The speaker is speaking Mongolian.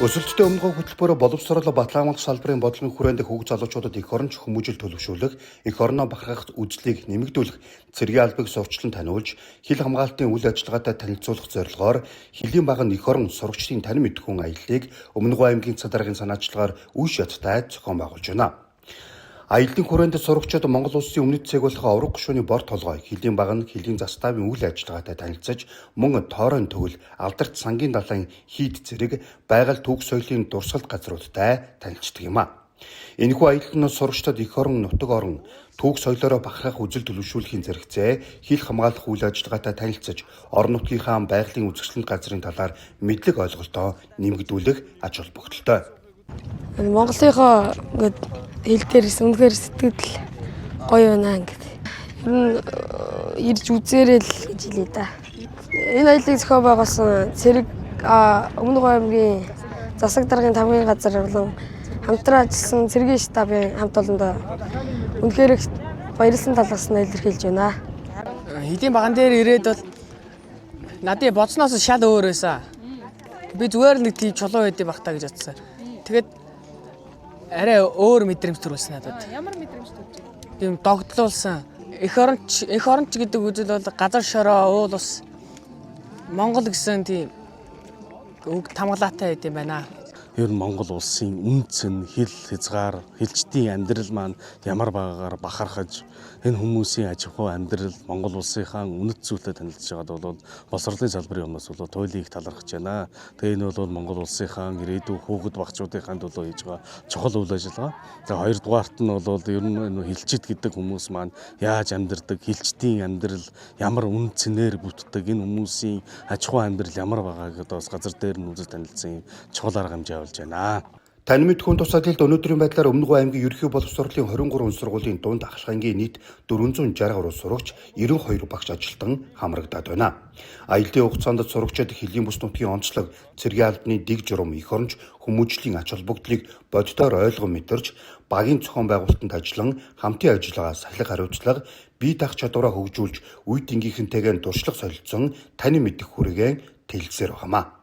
Өсөлттэй өмнө хөтөлбөрөөр боловсрол Батламалх салбарын бодлогын хүрээнд хүүг залуучуудад эх оронч хүмүүжил төлөвшүүлэх, эх орноо бахархах үзлийг нэмэгдүүлэх, цэргийн албыг сурвалжлан таниулж, хил хамгаалтын үйл ажиллагаатай танилцуулах зорилгоор Хөлийн баг нь эх орон сурагчдын танин мэдэх хүн аяллыг Өмнөгов аймгийн Цад даргын санаачлагаар үе шаттай зохион байгуулж байна. Аяллын хүрээнд сурагчид Монгол улсын өмнөд цэг болох Оврог гишүүний бор толгой Хөлийн баг нь Хөлийн заставын үйл ажиллагаатай танилцаж мөн тооройн төгөл алдарт сангийн далайн хийд зэрэг байгаль түүх соёлын дурсгалт газруудтай танилцдаг юм а. Энэхүү аялал нь сурагчдад эх орон нутаг орон түүх соёлоороо бахархах үзэл төлөвшүүлэхийн зэрэгцээ хил хамгаалах үйл ажиллагаатай танилцаж орон нутгийнхаа байгалийн үзэсгэлэнт газрын талаар мэдлэг ойлголтоо нэмэгдүүлэх ач холбогдолтой. Монголынхоо ингээд хэл дээрс үнэхээр сэтгэл гоё байна ингээд. Ер нь ирж үзээрэй л гэж хэлээ да. Энэ аяллыг зохион байгуулсан цэрэг Өмнөгов аймгийн засаг даргын тамгын газар болон хамтран ажилласан цэргийн штабын хамт олондоо үнэхээр их баярлсан талархснаа илэрхийлж байна. Хөлийн баган дээр ирээд бол надад бодсноос шал өөр байсан. Би зүгээр нэг тийм чулуу байдсан бах та гэж бодсон. Тэгээд арай өөр мэдрэмж төрүүлсэн надад. Ямар мэдрэмж төрж? Тийм догтлуулсан. Эх оронч гэдэг үзэл бол газар шороо уул ус Монгол гэсэн тийм үг тамгалаатай байд юм байна. Ер нь Монгол улсын үнцэн, хэл хязгаар, хэлчдийн амьдрал маань ямар байгаагаар бахархаж энэ хүмүүсийн аж ахуй амьдрал Монгол улсынхаа үнэт зүйлтэй танилцж байгаад бол боловсролын салбарын өмнөөс бол туйлыг талархаж байна. Тэгээ энэ бол Монгол улсынхаа ирээдүйн хүүхэд багчуудынхаа төлөө хийж байгаа чухал үйл ажиллагаа. Тэгээ хоёрдугаарт нь бол ер нь хэлчид гэдэг хүмүүс маань яаж амьдардаг, хэлчдийн амьдрал ямар үн цэнээр бүтдэг, энэ хүмүүсийн аж ахуй амьдрал ямар байгааг одоо бас газар дээр нь үзэж танилцсан чухал арга хэмжээ болж байна. Танин мэдэх хүн тусаад хэлд өнөөдрийн байдлаар Өмнөгов аймгийн ерөнхий боловсролын 23 сургуулийн дунд ахлагангийн нийт 460 гаруй сурагч 92 багш ажилтан хамрагдаад байна. Аяллын хугацаанд сурагчид Хөлийн бүс нутгийн онцлог, цэргийн албаны дэг журам, эх оронч хүмүүжлийн ач холбогдлыг боддоор ойлгон мэдэрч, багийн зохион байгуулалтанд ажиллан хамтын ажиллагаа сахилга хариуцлага, бие даах чадвараа хөгжүүлж, үе тэнгийнхэнтэйгээ туршлага солилцсон танин мэдэх хүрээгээ тэлэлцээр байнамаа.